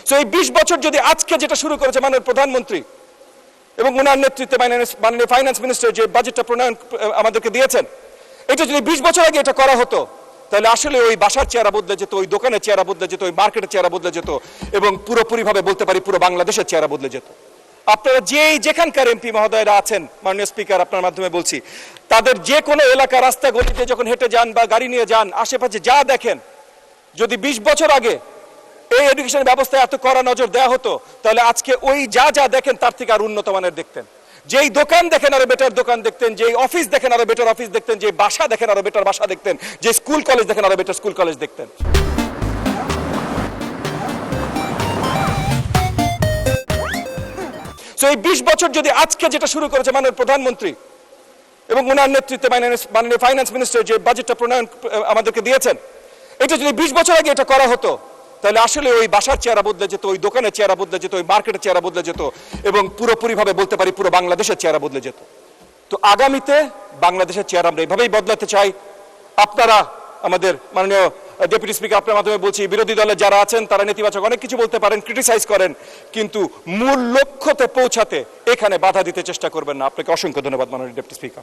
So এই 20 বছর যদি আজকে যেটা শুরু করেছে মাননীয় প্রধানমন্ত্রী এবং ওনার নেতৃত্বে মাননীয় ফাইন্যান্স মিনিস্টার যে বাজেটটা প্রণয়ন আমাদেরকে দিয়েছেন, এটা যদি 20 বছর আগে এটা করা হতো তাহলে আসলে ওই বাসার চেহারা বদলে যেত, ওই দোকানের চেহারা বদলে যেত, ওই মার্কেটের চেহারা বদলে যেত এবং পুরোপুরিভাবে বলতে পারি পুরো বাংলাদেশের চেহারা বদলে যেত। আপনারা যেখানকার এমপি মহোদয়রা আছেন, মাননীয় স্পিকার আপনার মাধ্যমে বলছি, তাদের যে কোনো এলাকা রাস্তা গলিতে যখন হেঁটে যান বা গাড়ি নিয়ে যান, আশেপাশে যা দেখেন, যদি 20 বছর আগে এই এডুকেশন ব্যবস্থায় এত কড়া নজর দেওয়া হতো তাহলে আজকে ওই যা দেখেন তার থেকে আর উন্নত মানের দেখতেন। যেই দোকান দেখেন আরো বেটার দোকান দেখতেন, যেই অফিস দেখেন আরো বেটার অফিস দেখতেন, যে বাসা দেখেন আরো বেটার বাসা দেখতেন, যে স্কুল কলেজ দেখেন আরো বেটার স্কুল কলেজ দেখতেন। সো এই 20 বছর যদি আজকে যেটা শুরু করেছে মাননীয় প্রধানমন্ত্রী এবং ওনার নেতৃত্বে মাননীয় ফাইন্যান্স মিনিস্টার যে বাজেটটা প্রণয়ন আমাদেরকে দিয়েছেন, এটা যদি 20 বছর আগে এটা করা হতো তাহলে আসলে ওই বাসার চেহারা বদলে যেত, ওই দোকানের চেহারা বদলে যেত, ওই মার্কেটের চেহারা বদলে যেত এবং পুরোপুরিভাবে বলতে পারি পুরো বাংলাদেশের চেহারা বদলে যেত। তো আগামীতে বাংলাদেশের চেহারা আমরা এইভাবেই বদলাতে চাই। আপনারা আমাদের মাননীয় ডেপুটি স্পিকার আপনার মাধ্যমে বলছি, বিরোধী দলে যারা আছেন তারা নেতিবাচক অনেক কিছু বলতে পারেন, ক্রিটিসাইজ করেন, কিন্তু মূল লক্ষ্যতে পৌঁছাতে এখানে বাধা দিতে চেষ্টা করবেন না। আপনাকে অসংখ্য ধন্যবাদ মাননীয় ডেপুটি স্পিকার।